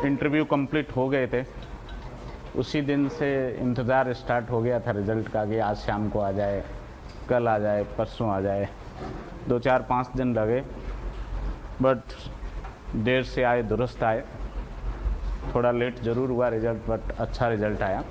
Interview complete हो गए थे, उसी दिन से इंतज़ार स्टार्ट हो गया था रिज़ल्ट का कि आज शाम को आ जाए, कल आ जाए, परसों आ जाए। 2-4-5 दिन लगे, बट देर से आए दुरुस्त आए। थोड़ा लेट ज़रूर हुआ रिज़ल्ट, बट अच्छा रिज़ल्ट आया।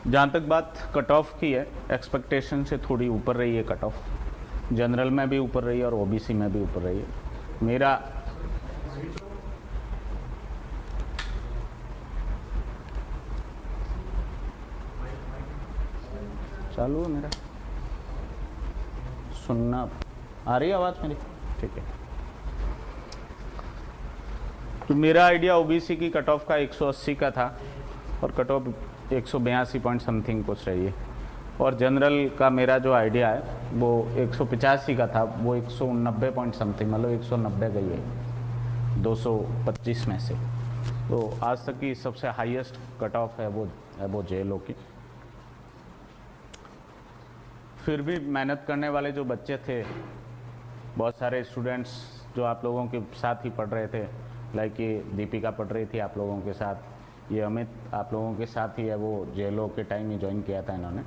जहाँ तक बात कट ऑफ की है, एक्सपेक्टेशन से थोड़ी ऊपर रही है कट ऑफ। जनरल में भी ऊपर रही है और ओबीसी में भी ऊपर रही है। मेरा चालू है, मेरा सुनना आ रही है आवाज़ मेरी? ठीक है। तो मेरा आइडिया ओबीसी की कट ऑफ का 180 का था और कट ऑफ 182 पॉइंट समथिंग कुछ रही है। और जनरल का मेरा जो आइडिया है वो 185 का था, वो 190 पॉइंट समथिंग, मतलब 190 गई है 225 में से। तो आज तक की सबसे हाईएस्ट कट ऑफ है वो जेएलओ की। फिर भी मेहनत करने वाले जो बच्चे थे, बहुत सारे स्टूडेंट्स जो आप लोगों के साथ ही पढ़ रहे थे, लाइक ये दीपिका पढ़ रही थी आप लोगों के साथ, ये अमित आप लोगों के साथ ही है, वो जेएलओ के टाइम ही ज्वाइन किया था इन्होंने,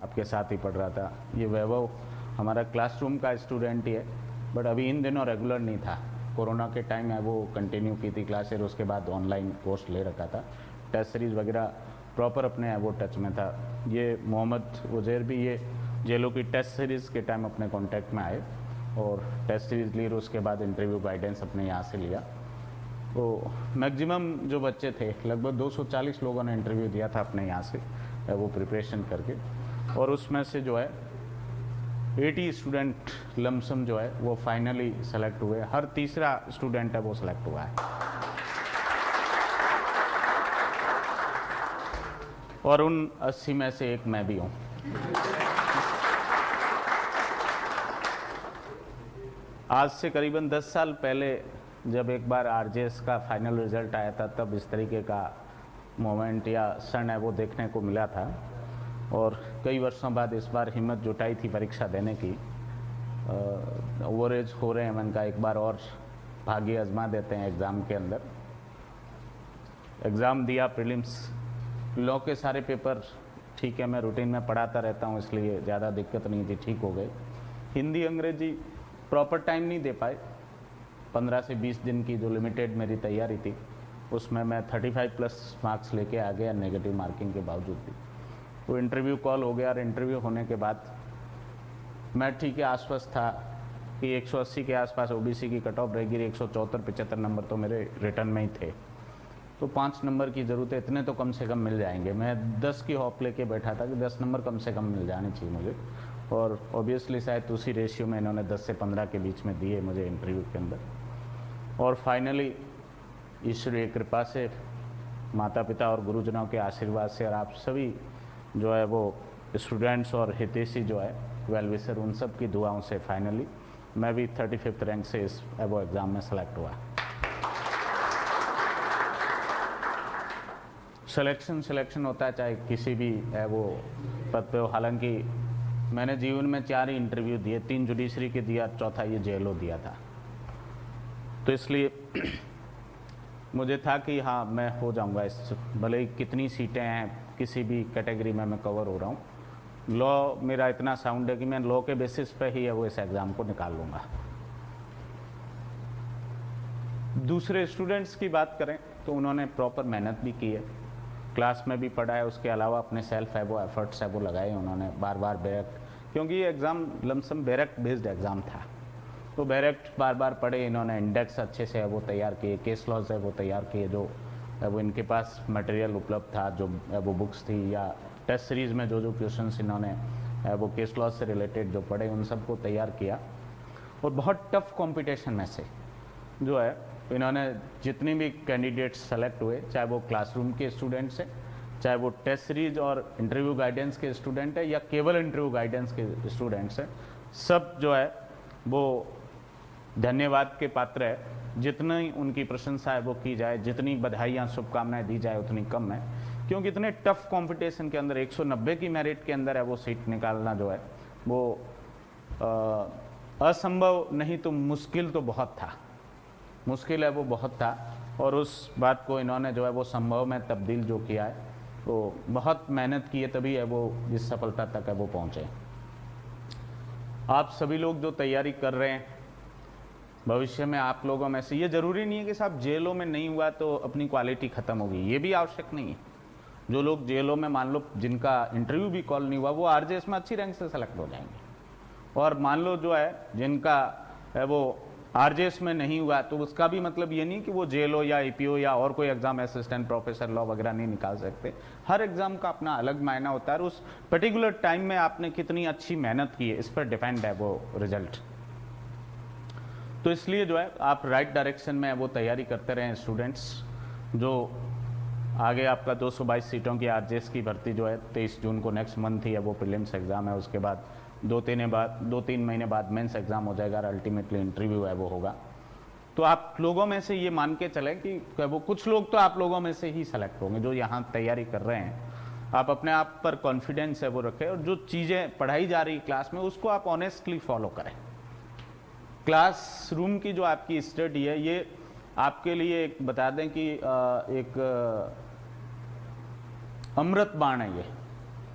आपके साथ ही पढ़ रहा था। ये वैभव हमारा क्लासरूम का स्टूडेंट ही है, बट अभी इन दिनों रेगुलर नहीं था, कोरोना के टाइम है वो कंटिन्यू की थी क्लासेर, उसके बाद ऑनलाइन कोर्स ले रखा था, टेस्ट सीरीज़ वगैरह प्रॉपर अपने है वो टच में था। ये मोहम्मद उजैर भी ये जेएलओ की टेस्ट सीरीज़ के टाइम अपने कॉन्टैक्ट में आए और टेस्ट सीरीज़ ली, उसके बाद इंटरव्यू गाइडेंस अपने यहाँ से लिया। तो मैक्सिमम जो बच्चे थे, लगभग 240 लोगों ने इंटरव्यू दिया था अपने यहाँ से वो प्रिपरेशन करके, और उसमें से जो है 80 स्टूडेंट लमसम जो है वो फाइनली सेलेक्ट हुए। हर तीसरा स्टूडेंट है वो सेलेक्ट हुआ है, और उन 80 में से एक मैं भी हूँ। आज से करीबन 10 साल पहले जब एक बार आरजेएस का फाइनल रिजल्ट आया था, तब इस तरीके का मोमेंट या क्षण है वो देखने को मिला था। और कई वर्षों बाद इस बार हिम्मत जुटाई थी परीक्षा देने की। ओवरेज हो रहे हैं, मन का एक बार और भाग्य आजमा देते हैं एग्ज़ाम के अंदर। एग्ज़ाम दिया, प्रीलिम्स, लॉ के सारे पेपर ठीक है, मैं रूटीन में पढ़ाता रहता हूँ इसलिए ज़्यादा दिक्कत नहीं थी, ठीक हो गए। हिंदी अंग्रेजी प्रॉपर टाइम नहीं दे पाए, 15 से 20 दिन की जो लिमिटेड मेरी तैयारी थी उसमें मैं 35+ मार्क्स लेके आ गया, नेगेटिव मार्किंग के बावजूद भी। तो इंटरव्यू कॉल हो गया, और इंटरव्यू होने के बाद मैं ठीक है आश्वस्त था कि 180 के आसपास ओबीसी की कट ऑफ रहेगी। 174-75 नंबर तो मेरे रिटर्न में ही थे, तो 5 नंबर की ज़रूरत है, इतने तो कम से कम मिल जाएंगे। मैं 10 की हॉप लेके बैठा था कि 10 नंबर कम से कम मिल जाने चाहिए मुझे, और ऑब्वियसली शायद उसी रेशियो में इन्होंने 10 से 15 के बीच में दिए मुझे इंटरव्यू के अंदर। और फाइनली ईश्वरीय कृपा से, माता पिता और गुरुजनों के आशीर्वाद से, और आप सभी जो है वो स्टूडेंट्स और हितैषी जो है वेल विशर, उन सब की दुआओं से फाइनली मैं भी 35th रैंक से इस वो एग्ज़ाम में सेलेक्ट हुआ। सिलेक्शन होता है चाहे किसी भी है वो पद पे हो। हालांकि मैंने जीवन में 4 ही इंटरव्यू दिए, 3 जुडिशरी के दिया, चौथा ये जेएलओ दिया था। तो इसलिए मुझे था कि हाँ मैं हो जाऊंगा इस, भले ही कितनी सीटें हैं, किसी भी कैटेगरी में मैं कवर हो रहा हूँ। लॉ मेरा इतना साउंड है कि मैं लॉ के बेसिस पे ही है वो इस एग्ज़ाम को निकाल लूँगा। दूसरे स्टूडेंट्स की बात करें तो उन्होंने प्रॉपर मेहनत भी की है, क्लास में भी पढ़ा है, उसके अलावा अपने सेल्फ है वो एफर्ट्स है वो लगाए उन्होंने बार बार बैरक, क्योंकि ये exam lump sum barrack based exam था, तो बैरक बार बार पढ़े इन्होंने, इंडेक्स अच्छे से है वो तैयार किए, केस लॉज है वो तैयार किए, जो है वो इनके पास मटेरियल उपलब्ध था, जो वो बुक्स थी या टेस्ट सीरीज़ में जो क्वेश्चंस इन्होंने वो केस लॉज से रिलेटेड जो पढ़े उन सबको तैयार किया। और बहुत टफ कंपटीशन में से जो है इन्होंने जितने भी कैंडिडेट्स सेलेक्ट हुए, चाहे वो क्लासरूम के स्टूडेंट्स हैं, चाहे वो टेस्ट सीरीज और इंटरव्यू गाइडेंस के स्टूडेंट है, या केवल इंटरव्यू गाइडेंस के स्टूडेंट्स हैं, सब जो है वो धन्यवाद के पात्र है। जितनी उनकी प्रशंसा है वो की जाए, जितनी बधाइयाँ शुभकामनाएं दी जाए उतनी कम है, क्योंकि इतने टफ कंपटीशन के अंदर 190 की मेरिट के अंदर है वो सीट निकालना जो है वो असंभव नहीं तो मुश्किल तो बहुत था। मुश्किल है वो बहुत था, और उस बात को इन्होंने जो है वो संभव में तब्दील जो किया है, तो बहुत मेहनत की है, तभी है वो इस सफलता तक है वो पहुँचे। आप सभी लोग जो तैयारी कर रहे हैं, भविष्य में आप लोगों में से, ये ज़रूरी नहीं है कि साहब जेलों में नहीं हुआ तो अपनी क्वालिटी ख़त्म होगी, ये भी आवश्यक नहीं है। जो लोग जेलों में मान लो जिनका इंटरव्यू भी कॉल नहीं हुआ, वो आरजेएस में अच्छी रैंक से सेलेक्ट हो जाएंगे। और मान लो जो है जिनका है वो आरजेएस में नहीं हुआ, तो उसका भी मतलब ये नहीं कि वो जेलो या एपीओ या और कोई एग्जाम, असिस्टेंट प्रोफेसर लॉ वगैरह नहीं निकाल सकते। हर एग्जाम का अपना अलग मायना होता है, और उस पर्टिकुलर टाइम में आपने कितनी अच्छी मेहनत की है, इस पर डिपेंड है वो रिजल्ट। तो इसलिए जो है आप राइट डायरेक्शन में वो तैयारी करते रहें स्टूडेंट्स। जो आगे आपका 222 सीटों की आरजेएस की भर्ती जो है 23 जून को नेक्स्ट मंथ ही है वो प्रीलिम्स एग्ज़ाम है, उसके बाद 2-3 महीने बाद मेंस एग्ज़ाम हो जाएगा और अल्टीमेटली इंटरव्यू है वो होगा। तो आप लोगों में से ये मान के चलें कि वो कुछ लोग तो आप लोगों में से ही सेलेक्ट होंगे जो यहाँ तैयारी कर रहे हैं। आप अपने आप पर कॉन्फिडेंस है वो रखें, और जो चीज़ें पढ़ाई जा रही क्लास में उसको आप ऑनेस्टली फॉलो करें। क्लासरूम की जो आपकी स्टडी है, ये आपके लिए एक बता दें कि एक अमृत बाण है ये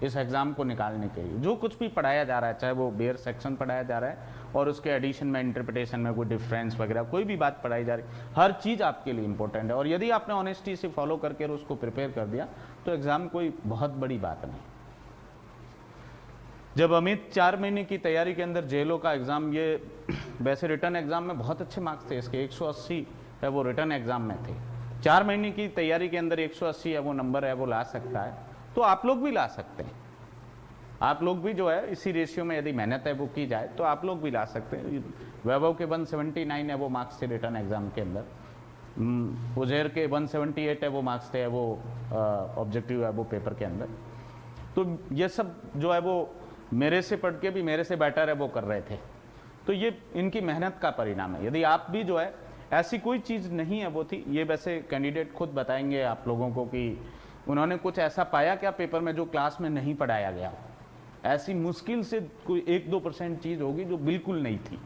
इस एग्ज़ाम को निकालने के लिए। जो कुछ भी पढ़ाया जा रहा है, चाहे वो बेयर सेक्शन पढ़ाया जा रहा है और उसके एडिशन में, इंटरप्रिटेशन में कोई डिफरेंस वगैरह, कोई भी बात पढ़ाई जा रही, हर चीज़ आपके लिए इंपॉर्टेंट है। और यदि आपने ऑनेस्टी से फॉलो करके उसको प्रिपेयर कर दिया तो एग्ज़ाम कोई बहुत बड़ी बात नहीं। जब अमित 4 महीने की तैयारी के अंदर जेलों का एग्ज़ाम, ये वैसे रिटर्न एग्ज़ाम में बहुत अच्छे मार्क्स थे इसके, 180 है वो रिटर्न एग्ज़ाम में थे। 4 महीने की तैयारी के अंदर 180 है वो नंबर है वो ला सकता है, तो आप लोग भी ला सकते हैं। आप लोग भी जो है इसी रेशियो में यदि मेहनत है वो की जाए तो आप लोग भी ला सकते हैं। वैभव के 179 है वो मार्क्स थे रिटर्न एग्ज़ाम के अंदर, उजैर के 178 है वो मार्क्स थे वो ऑब्जेक्टिव है वो पेपर के अंदर। तो ये सब जो है वो मेरे से पढ़ के भी मेरे से बेटर है वो कर रहे थे, तो ये इनकी मेहनत का परिणाम है। यदि आप भी जो है, ऐसी कोई चीज़ नहीं है वो थी, ये वैसे कैंडिडेट खुद बताएंगे आप लोगों को कि उन्होंने कुछ ऐसा पाया क्या पेपर में जो क्लास में नहीं पढ़ाया गया। ऐसी मुश्किल से कोई 1-2% चीज़ होगी जो बिल्कुल नहीं थी,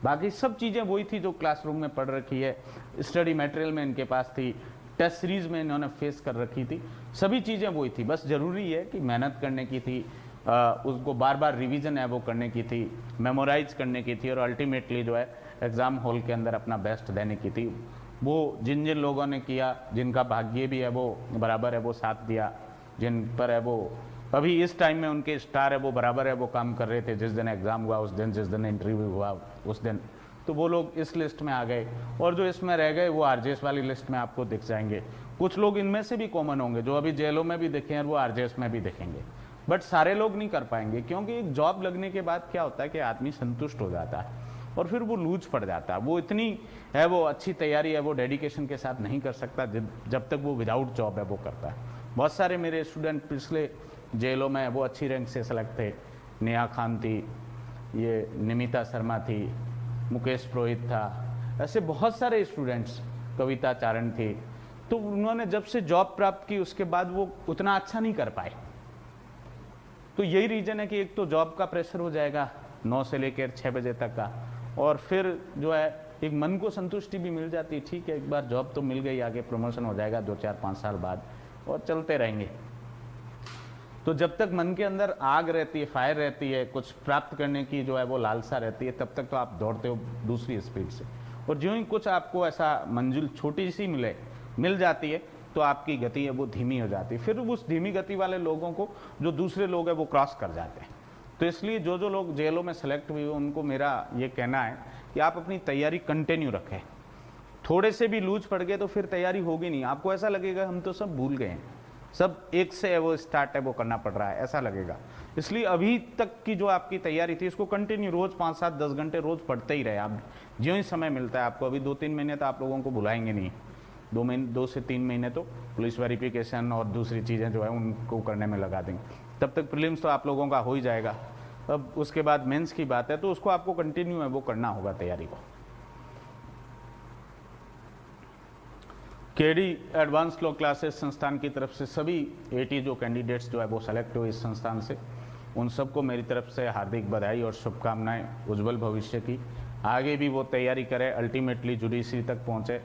बाकी सब चीज़ें वही थी जो क्लासरूम में पढ़ रखी है, स्टडी मटेरियल में इनके पास थी, टेस्ट सीरीज में इन्होंने फेस कर रखी थी, सभी चीज़ें वही थी। बस ज़रूरी है कि मेहनत करने की थी, उसको बार बार रिवीजन है वो करने की थी, मेमोराइज करने की थी, और अल्टीमेटली जो है एग्ज़ाम हॉल के अंदर अपना बेस्ट देने की थी। वो जिन जिन लोगों ने किया, जिनका भाग्य भी है वो बराबर है वो साथ दिया, जिन पर है वो अभी इस टाइम में उनके स्टार है वो बराबर है वो काम कर रहे थे, जिस दिन एग्ज़ाम हुआ उस दिन, जिस दिन इंटरव्यू हुआ उस दिन, तो वो लोग इस लिस्ट में आ गए। और जो इसमें रह गए वो आरजेएस वाली लिस्ट में आपको दिख जाएंगे। कुछ लोग इनमें से भी कॉमन होंगे जो अभी जेलों में भी दिखे हैं, वो आरजेएस में भी दिखेंगे, बट सारे लोग नहीं कर पाएंगे, क्योंकि एक जॉब लगने के बाद क्या होता है कि आदमी संतुष्ट हो जाता है और फिर वो लूज पड़ जाता है। वो इतनी है वो अच्छी तैयारी है वो डेडिकेशन के साथ नहीं कर सकता जब तक वो विदाउट जॉब है वो करता है। बहुत सारे मेरे स्टूडेंट पिछले जेलों में वो अच्छी रैंक से सेलेक्ट थे, नेहा खान थी, ये निमिता शर्मा थी, मुकेश पुरोहित था, ऐसे बहुत सारे स्टूडेंट्स, कविता चारण थी। तो उन्होंने जब से जॉब प्राप्त की उसके बाद वो उतना अच्छा नहीं कर पाए। तो यही रीज़न है कि एक तो जॉब का प्रेशर हो जाएगा 9 से लेकर 6 बजे तक का, और फिर जो है एक मन को संतुष्टि भी मिल जाती है, ठीक है एक बार जॉब तो मिल गई, आगे प्रमोशन हो जाएगा 2-4-5 साल बाद, और चलते रहेंगे। तो जब तक मन के अंदर आग रहती है, फायर रहती है, कुछ प्राप्त करने की जो है वो लालसा रहती है, तब तक तो आप दौड़ते हो दूसरी स्पीड से। और जो ही कुछ आपको ऐसा मंजिल छोटी सी मिल जाती है तो आपकी गति है वो धीमी हो जाती है, फिर उस धीमी गति वाले लोगों को जो दूसरे लोग हैं वो क्रॉस कर जाते हैं। तो इसलिए जो लोग जेलों में सेलेक्ट हुए उनको मेरा ये कहना है कि आप अपनी तैयारी कंटिन्यू रखें। थोड़े से भी लूज पड़ गए तो फिर तैयारी होगी नहीं, आपको ऐसा लगेगा हम तो सब भूल गए हैं, सब एक से वो स्टार्ट है वो करना पड़ रहा है, ऐसा लगेगा। इसलिए अभी तक की जो आपकी तैयारी थी इसको कंटिन्यू रोज़ 5-7-10 घंटे रोज़ पढ़ते ही रहे आप, जो ही समय मिलता है आपको। अभी 2-3 महीने तो आप लोगों को भुलाएंगे नहीं, 2 से 3 महीने तो पुलिस वेरिफिकेशन और दूसरी चीज़ें जो है उनको करने में लगा देंगे, तब तक प्रीलिम्स तो आप लोगों का हो ही जाएगा। अब उसके बाद मेंस की बात है तो उसको आपको कंटिन्यू है वो करना होगा तैयारी को। केडी एडवांस लॉ क्लासेस संस्थान की तरफ से सभी 80 जो कैंडिडेट्स जो है वो सेलेक्ट हुए इस संस्थान से, उन सबको मेरी तरफ से हार्दिक बधाई और शुभकामनाएं उज्जवल भविष्य की। आगे भी वो तैयारी करें, अल्टीमेटली जुडिशरी तक पहुँचे,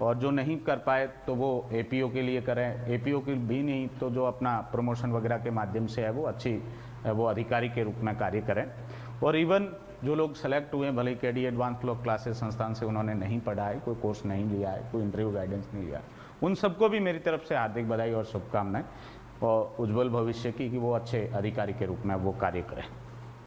और जो नहीं कर पाए तो वो एपीओ के लिए करें, एपीओ के भी नहीं तो जो अपना प्रमोशन वगैरह के माध्यम से है वो अच्छी वो अधिकारी के रूप में कार्य करें। और इवन जो लोग सेलेक्ट हुए, भले केडी एडवांस लॉ क्लासेस संस्थान से उन्होंने नहीं पढ़ा है, कोई कोर्स नहीं लिया है, कोई इंटरव्यू गाइडेंस नहीं लिया, उन सबको भी मेरी तरफ से हार्दिक बधाई और शुभकामनाएं, और उज्जवल भविष्य की कि वो अच्छे अधिकारी के रूप में वो कार्य करें।